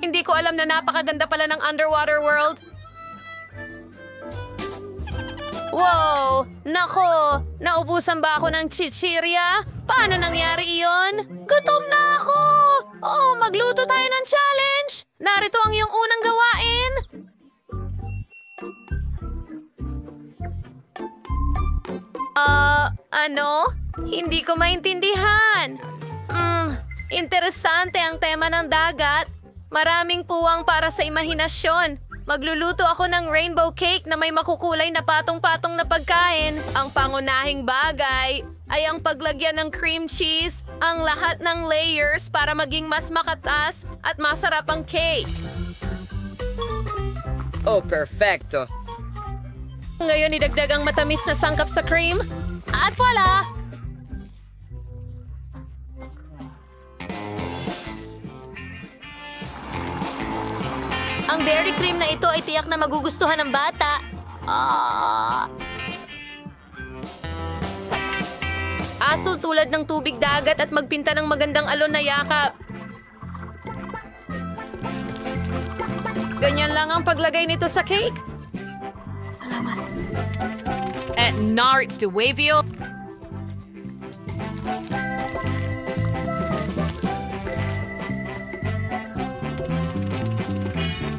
Hindi ko alam na napakaganda pala ng underwater world. Wow! Nako! Naubusan ba ako ng chichirya? Paano nangyari iyon? Gutom na ako! Oh, magluto tayo ng challenge! Narito ang iyong unang gawain! Ano? Hindi ko maintindihan. Interesante ang tema ng dagat. Maraming puwang para sa imahinasyon. Magluluto ako ng rainbow cake na may makukulay na patong-patong na pagkain. Ang pangunahing bagay ay ang paglagyan ng cream cheese, ang lahat ng layers para maging mas makatas at masarap ang cake. Oh, perfecto. Ngayon idagdag ang matamis na sangkap sa cream. At voila! Ang dairy cream na ito ay tiyak na magugustuhan ng bata. Asul tulad ng tubig dagat at magpinta ng magandang alon na yakap. Ganyan lang ang paglagay nito sa cake. Salamat. At narits to Wavio.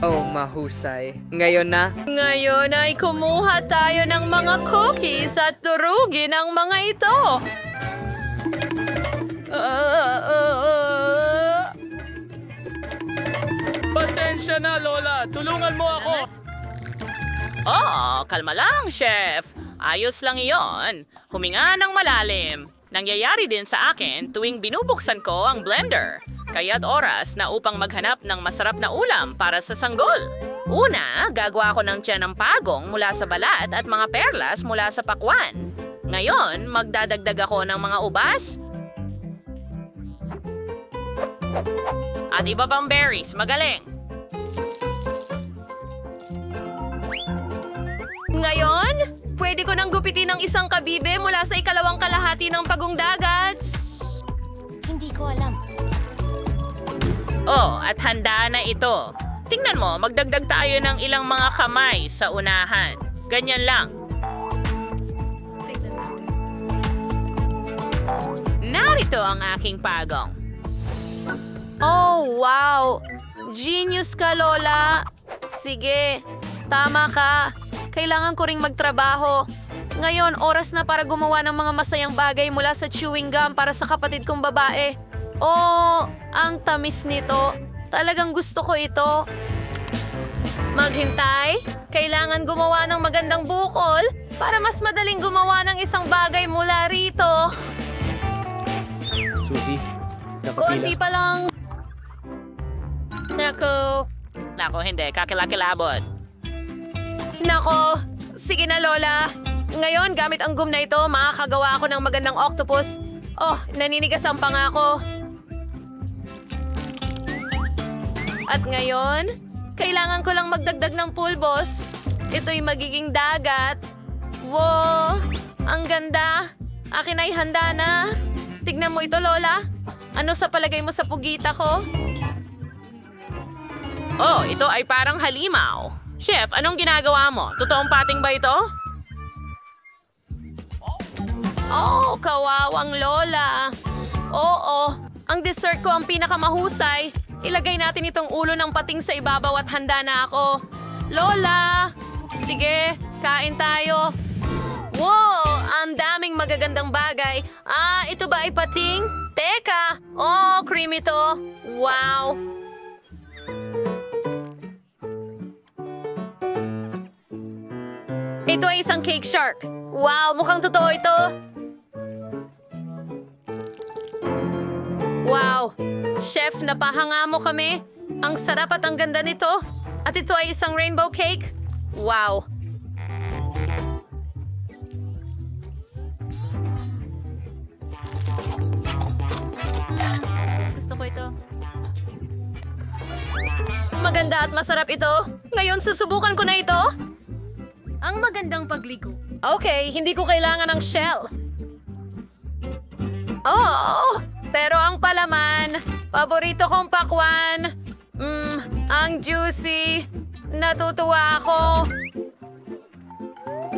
Oh, mahusay. Ngayon na? Ngayon ay kumuha tayo ng mga cookies at durugin ang mga ito. Pasensya na, Lola. Tulungan mo ako. Oh, kalma lang, Chef. Ayos lang iyon. Huminga ng malalim. Nangyayari din sa akin tuwing binubuksan ko ang blender. Kaya't oras na upang maghanap ng masarap na ulam para sa sanggol. Una, gagawa ko ng tiyan ng pagong mula sa balat at mga perlas mula sa pakwan. Ngayon, magdadagdag ako ng mga ubas at iba pang berries. Magaling! Ngayon, pwede ko nang gupitin ng isang kabibe mula sa ikalawang kalahati ng pagong dagat. Hindi ko alam. Oh, at handa na ito. Tingnan mo, magdagdag tayo ng ilang mga kamay sa unahan. Ganyan lang. Narito ang aking pagong. Oh, wow! Genius ka, Lola! Sige, tama ka. Kailangan ko ring magtrabaho. Ngayon, oras na para gumawa ng mga masayang bagay mula sa chewing gum para sa kapatid kong babae. Oh, ang tamis nito. Talagang gusto ko ito. Maghintay. Kailangan gumawa ng magandang bukol para mas madaling gumawa ng isang bagay mula rito. Susie, Konti pa lang. Nako. Nako, hindi. Kakilakilabot. Nako. Sige na, Lola. Ngayon, gamit ang gum na ito, makakagawa ako ng magandang octopus. Oh, naninigas ang pangako. At ngayon, kailangan ko lang magdagdag ng pulbos. Ito'y magiging dagat. Wow! Ang ganda! Akin ay handa na. Tignan mo ito, Lola. Ano sa palagay mo sa pugita ko? Oh, ito ay parang halimaw. Chef, anong ginagawa mo? Totoong pating ba ito? Oh, kawawang Lola. Oo, ang dessert ko ang pinakamahusay. Ilagay natin itong ulo ng pating sa ibabaw at handa na ako. Lola! Sige, kain tayo. Wow! Ang daming magagandang bagay. Ito ba ay pating? Teka! Oh, cream ito. Wow! Ito ay isang cake shark. Wow, mukhang totoo ito. Wow! Chef, napahanga mo kami. Ang sarap at ang ganda nito. At ito ay isang rainbow cake. Wow! Gusto ko ito. Maganda at masarap ito. Ngayon, susubukan ko na ito. Ang magandang pagligo. Okay, hindi ko kailangan ng shell. Oh, pero ang palaman. Paborito kong pakwan. Ang juicy. Natutuwa ako.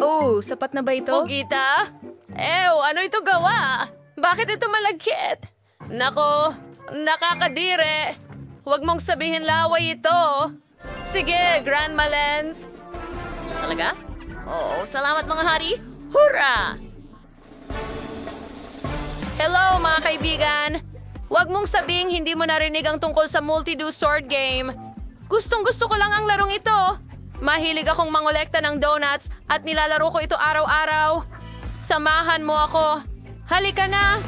Oh, sapat na ba ito? Pugita? Ano ito gawa? Bakit ito malagkit? Nako, nakakadire. Huwag mong sabihin laway ito. Sige, Grandma Lens. Talaga? Oo, salamat mga hari. Hurra! Hello, mga kaibigan. Huwag mong sabing hindi mo narinig ang tungkol sa multi-do sword game. Gustong-gusto ko lang ang larong ito. Mahilig akong mangolekta ng donuts at nilalaro ko ito araw-araw. Samahan mo ako. Halika na!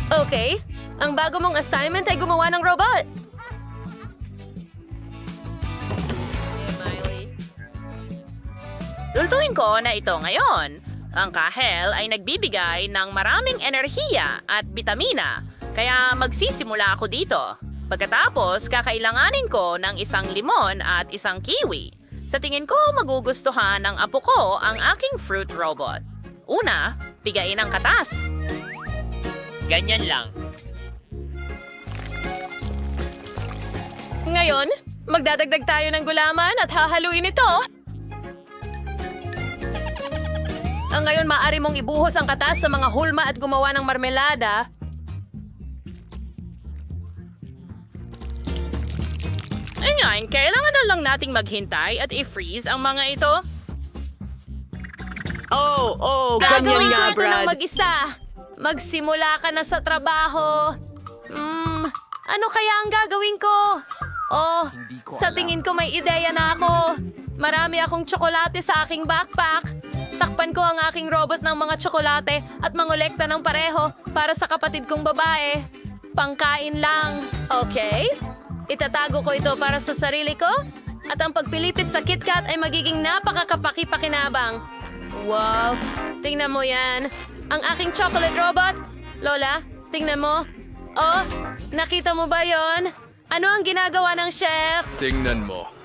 Okay, ang bago mong assignment ay gumawa ng robot. Lultuin ko na ito ngayon. Ang kahel ay nagbibigay ng maraming enerhiya at bitamina, kaya magsisimula ako dito. Pagkatapos, kakailanganin ko ng isang limon at isang kiwi. Sa tingin ko, magugustuhan ng apo ko ang aking fruit robot. Una, bigayin ang katas. Ganyan lang. Ngayon, magdadagdag tayo ng gulaman at hahaluin ito. Ngayon, maaari mong ibuhos ang katas sa mga hulma at gumawa ng marmelada. Ngayon, kailangan na lang nating maghintay at i-freeze ang mga ito. Gagawin ko ito ng mag-isa. Magsimula ka na sa trabaho. Ano kaya ang gagawin ko? Sa tingin ko may ideya na ako. Marami akong tsokolate sa aking backpack. Takpan ko ang aking robot ng mga tsokolate at mangolekta ng pareho para sa kapatid kong babae. Pangkain lang. Okay? Itatago ko ito para sa sarili ko at ang pagpilipit sa KitKat ay magiging napakakapaki-pakinabang. Wow! Tingnan mo yan. Ang aking chocolate robot. Lola, tingnan mo. Oh, nakita mo ba yon? Ano ang ginagawa ng chef? Tingnan mo.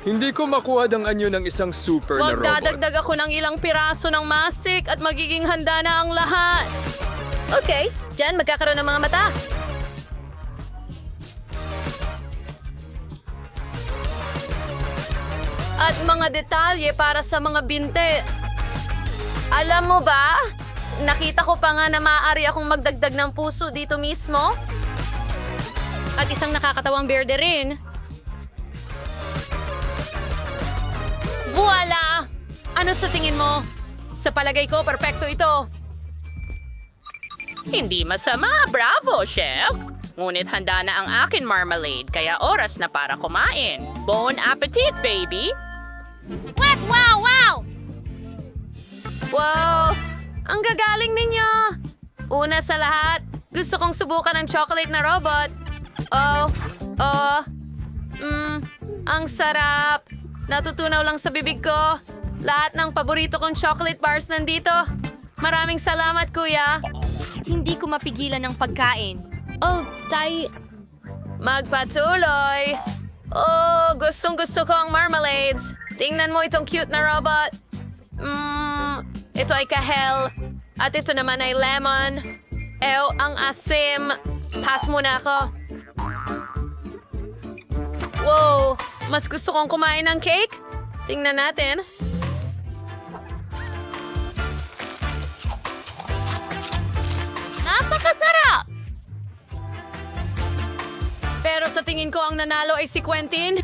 Hindi ko makuha ang anyo ng isang super na robot. Magdadagdag ako ng ilang piraso ng mastic at magiging handa na ang lahat. Okay, dyan magkakaroon ng mga mata. At mga detalye para sa mga binte. Alam mo ba, nakita ko pa nga na maaari akong magdagdag ng puso dito mismo. At isang nakakatawang berde rin. Voila! Ano sa tingin mo? Sa palagay ko, perpekto ito. Hindi masama, bravo, chef! Ngunit handa na ang akin marmalade, kaya oras na para kumain. Bon appetit, baby! Wow! Wow! Ang gagaling ninyo! Una sa lahat, gusto kong subukan ng chocolate na robot. Ang sarap! Natutunaw lang sa bibig ko. Lahat ng paborito kong chocolate bars nandito. Maraming salamat, kuya. Hindi ko mapigilan ng pagkain. Magpatuloy. Gustong-gusto ko ang marmalades. Tingnan mo itong cute na robot. Ito ay kahel. At ito naman ay lemon. Ang asim. Pass muna ako. Wow! Mas gusto kong kumain ng cake? Tingnan natin. Napakasarap! Pero sa tingin ko ang nanalo ay si Quentin.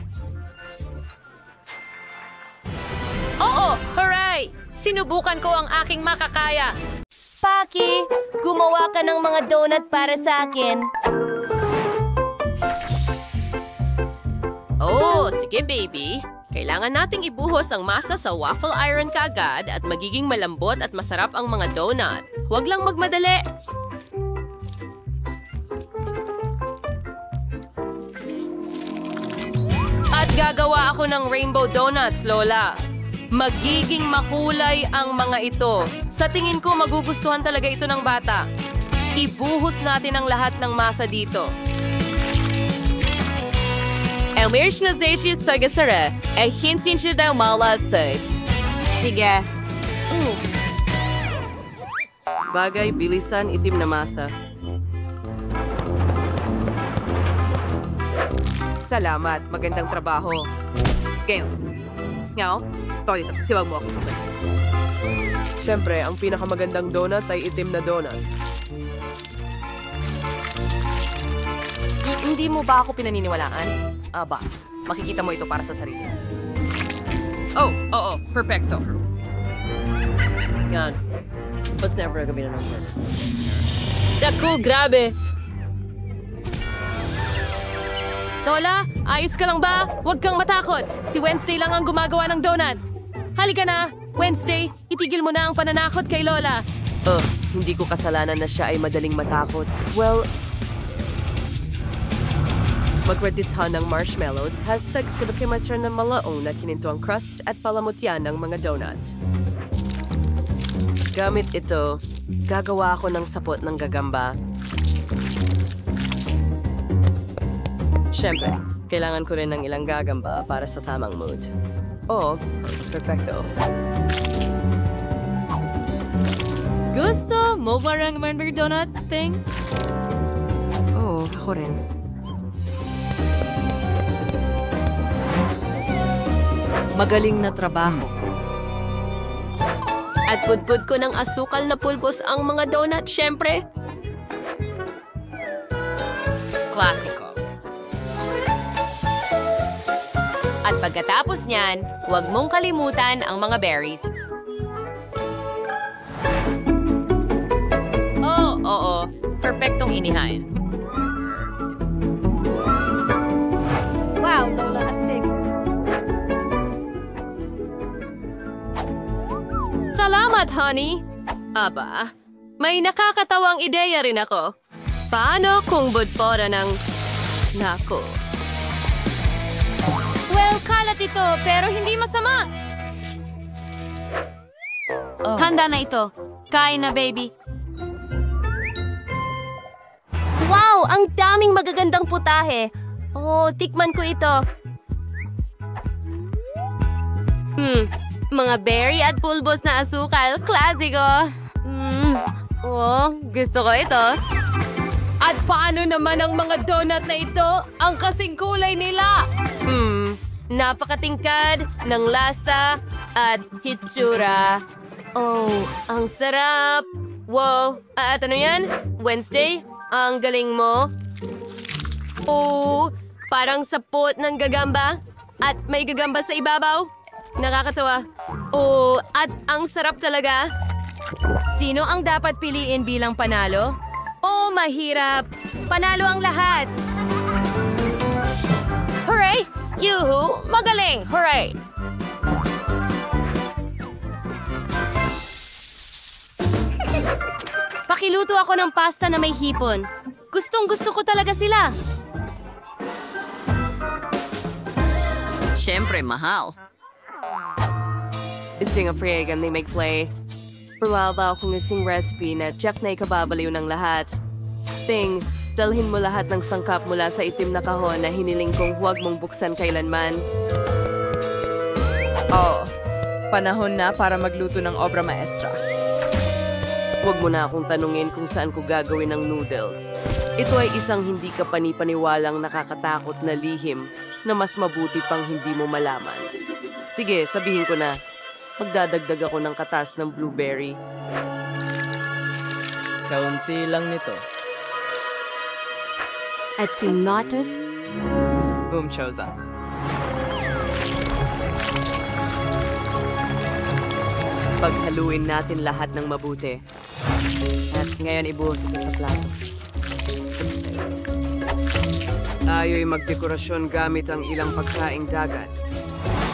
Oo! Hooray! Sinubukan ko ang aking makakaya. Paki, gumawa ka ng mga donut para sa akin. Sige baby. Kailangan nating ibuhos ang masa sa waffle iron kaagad at magiging malambot at masarap ang mga donut. Huwag lang magmadali. At gagawa ako ng rainbow donuts, Lola. Magiging makulay ang mga ito. Sa tingin ko, magugustuhan talaga ito ng bata. Ibuhos natin ang lahat ng masa dito. Umirs na siya sa gasara, ay hinsin siya daw malatsay. Sige. Bagay, bilisan, itim na masa. Salamat. Magandang trabaho. Game. Ngaw, siwag mo ako. Siyempre, ang pinakamagandang donuts ay itim na donuts. Hindi mo ba ako pinaniniwalaan? Aba, makikita mo ito para sa sarili. Oh, oo, perfecto. Yan. Mas never kami na number. Naku, grabe. Lola, ayos ka lang ba? Huwag kang matakot. Si Wednesday lang ang gumagawa ng donuts. Halika na. Wednesday, itigil mo na ang pananakot kay Lola. Hindi ko kasalanan na siya ay madaling matakot. Well, magredita ng marshmallows has sagsibakimasa ng malaong na kininto ang crust at palamutyan ng mga donuts. Gamit ito, gagawa ako ng sapot ng gagamba. Siyempre, kailangan ko rin ng ilang gagamba para sa tamang mood. Perfecto. Gusto mo ba ang Manberg donut thing? Ako rin. Magaling na trabaho. At budbud ko ng asukal na pulbos ang mga donut, syempre. Klasiko. At pagkatapos niyan, huwag mong kalimutan ang mga berries. Oo. Perpektong inihain. Wow, Lola, astig. Salamat, honey. Aba, may nakakatawang ideya rin ako. Paano kung budpora ng... Nako. Well, kalat ito, pero hindi masama. Handa na ito. Kain na, baby. Wow! Ang daming magagandang putahe. Tikman ko ito. Mga berry at pulbos na asukal. Klasiko. Gusto ko ito. At paano naman ang mga donut na ito? Ang kasing kulay nila! Napakatingkad ng lasa at hitsura. Ang sarap. Wow. At ano yan? Wednesday? Ang galing mo. Parang sapot ng gagamba. At may gagamba sa ibabaw. Nakakatawa. At ang sarap talaga. Sino ang dapat piliin bilang panalo? Mahirap. Panalo ang lahat. Hooray! Yuhu! Magaling! Hooray! Pakiluto ako ng pasta na may hipon. Gustong-gusto ko talaga sila. Siyempre, mahal. Isang afragan ni McFlay. Pawaba akong isang recipe na check na ikababaliw ng lahat. Dalhin mo lahat ng sangkap mula sa itim na kahon na hiniling kong huwag mong buksan kailanman. Panahon na para magluto ng obra maestra. Huwag mo na akong tanungin kung saan ko gagawin ng noodles. Ito ay isang hindi ka panipaniwalang nakakatakot na lihim na mas mabuti pang hindi mo malaman. Sige, sabihin ko na. Magdadagdag ako ng katas ng blueberry. Kaunti lang nito. At pinatas? Boom, Choza. Paghaluin natin lahat ng mabuti. At ngayon ibuhos ito sa plato. Tayo'y magdekorasyon gamit ang ilang pagkaing dagat.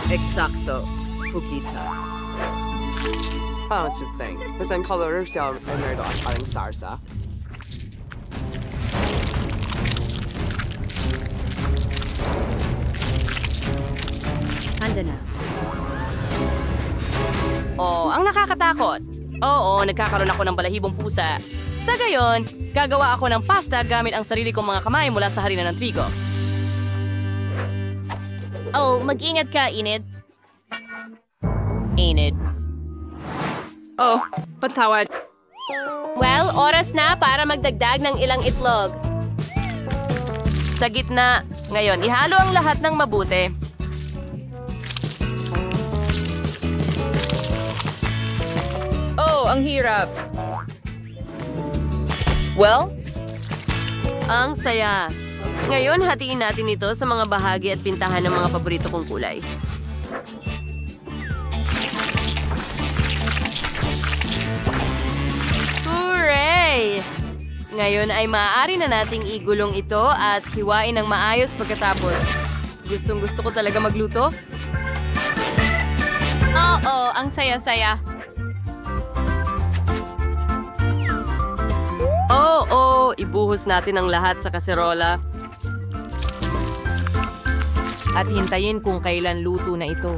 Eksakto, Pukita. It's a thing. Minsan color siya ay meron ang parang sarsa. Handa na. Ang nakakatakot. Nagkakaroon ako ng balahibong pusa. Sa gayon, gagawa ako ng pasta gamit ang sarili kong mga kamay mula sa harina ng trigo. Mag-ingat ka, Enid. Patawad. Well, oras na para magdagdag ng ilang itlog. Sa gitna, Ngayon, ihalo ang lahat ng mabuti. Oh, ang hirap. Well, ang saya. Ngayon, hatiin natin ito sa mga bahagi at pintahan ng mga paborito kong kulay. Hooray! Ngayon ay maaari na nating igulong ito at hiwain ng maayos pagkatapos. Gustong-gusto ko talaga magluto. Oo, ang saya-saya. Oo, ibuhos natin ang lahat sa kaserola. At hintayin kung kailan luto na ito.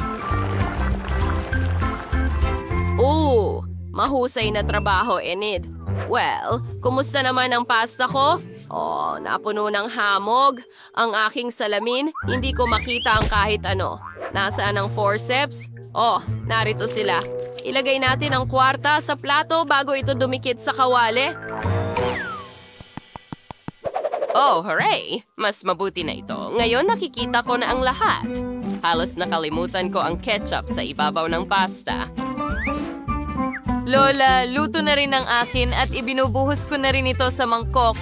Oo, mahusay na trabaho, Enid. Well, kumusta naman ang pasta ko? Oh, napuno ng hamog. Ang aking salamin, hindi ko makita ang kahit ano. Nasaan ang forceps? Oh, narito sila. Ilagay natin ang kwarta sa plato bago ito dumikit sa kawali. Oh, hooray! Mas mabuti na ito. Ngayon nakikita ko na ang lahat. Halos nakalimutan ko ang ketchup sa ibabaw ng pasta. Lola, luto na rin ang akin at ibinubuhos ko na rin ito sa mangkok.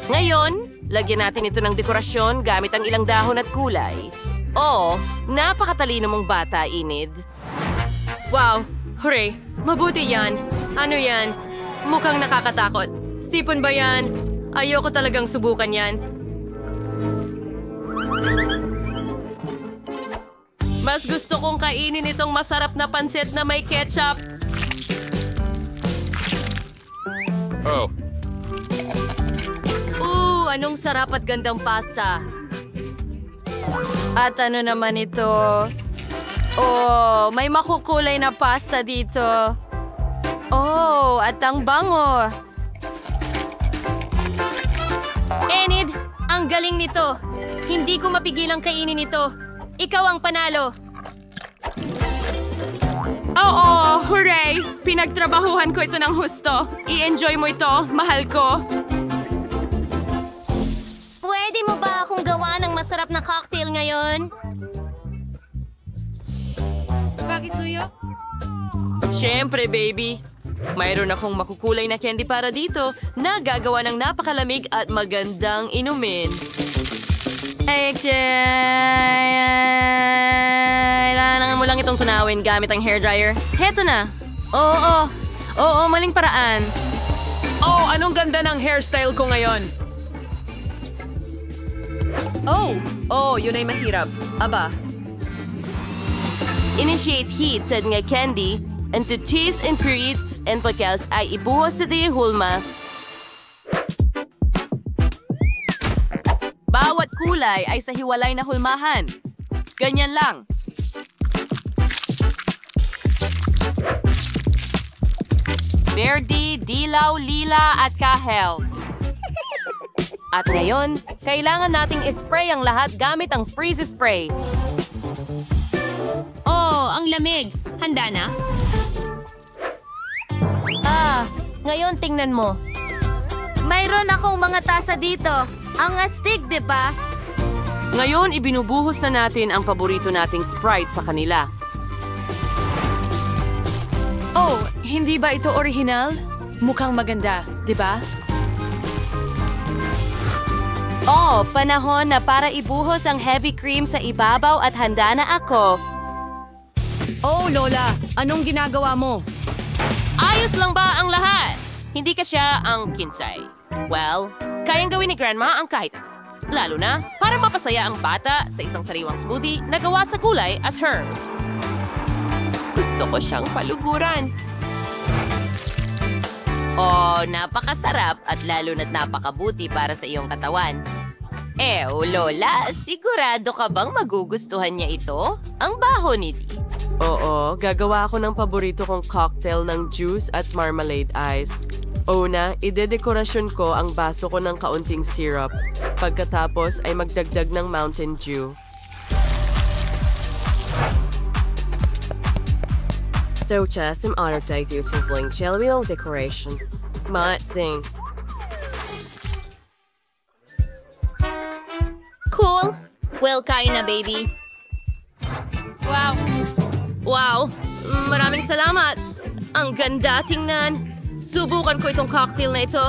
Ngayon, lagyan natin ito ng dekorasyon gamit ang ilang dahon at kulay. Oh, napakatalino mong bata, Enid. Wow, hooray! Mabuti yan. Ano yan? Mukhang nakakatakot. Sipon ba yan? Ayoko talagang subukan yan. Mas gusto kong kainin itong masarap na pansit na may ketchup. Oh. Anong sarap at gandang pasta. At ano naman ito? Oh, may makukulay na pasta dito. Oh, at ang bango. Enid, ang galing nito. Hindi ko mapigilang kainin ito. Ikaw ang panalo. Oo, hooray! Pinagtrabahuhan ko ito ng husto. I-enjoy mo ito, mahal ko. Pwede mo ba akong gawa ng masarap na cocktail ngayon? Pakisuyo? Siyempre, baby. Mayroon akong makukulay na candy para dito na gagawa ng napakalamig at magandang inumin. Kailangan mo lang itong tunawin gamit ang hairdryer. Heto na. Oo, maling paraan. Oh, anong ganda ng hairstyle ko ngayon. Oh, yun ay mahirap. Aba. Initiate heat, said nga candy, and to cheese and creates and pagkaos ay ibuhos sa di hulma. Bawat kulay ay sa hiwalay na hulmahan. Ganyan lang. Verde, dilaw, lila at kahel. At ngayon, kailangan nating ispray ang lahat gamit ang freeze spray. Oh, ang lamig. Handa na? Ngayon tingnan mo. Mayroon akong mga tasa dito. Ang astig, di ba? Ngayon, ibinubuhos na natin ang paborito nating Sprite sa kanila. Oh, hindi ba ito original? Mukhang maganda, di ba? Oh, panahon na para ibuhos ang heavy cream sa ibabaw at handa na ako. Oh, Lola, anong ginagawa mo? Ayos lang ba ang lahat? Hindi ka siya ang kinsay. Well, kayang gawin ni Grandma ang kahit lalo na para mapasaya ang bata sa isang sariwang smoothie na gawa sa gulay at herbs. Gusto ko siyang paluguran. Oh, napakasarap at lalo na't napakabuti para sa iyong katawan. Lola, sigurado ka bang magugustuhan niya ito? Ang baho niti. Oo, gagawa ako ng paborito kong cocktail ng juice at marmalade ice. Una, idedekorasyon ko ang baso ko ng kaunting syrup. Pagkatapos ay magdagdag ng Mountain Dew. Socha, som återtag utensling, självbild decoration. Matsing. Cool! Well, kain na, baby. Wow. Wow, maraming salamat. Ang ganda tingnan. Subukan ko itong cocktail na ito.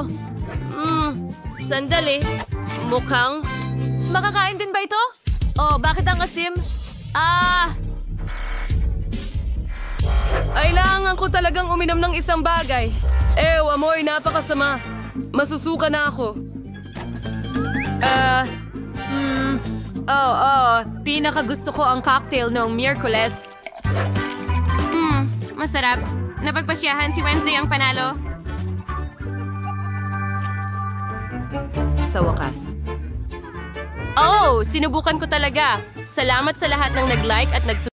Sandali. Mukhang... Makakain din ba ito? Oh, bakit ang asim? Kailangan ko talagang uminom ng isang bagay. Amoy, napakasama. Masusuka na ako. Pinakagusto ko ang cocktail noong Miyerkules. Masarap. Napagpasyahan si Wednesday ang panalo. Sa wakas. Oh, sinubukan ko talaga. Salamat sa lahat ng nag-like at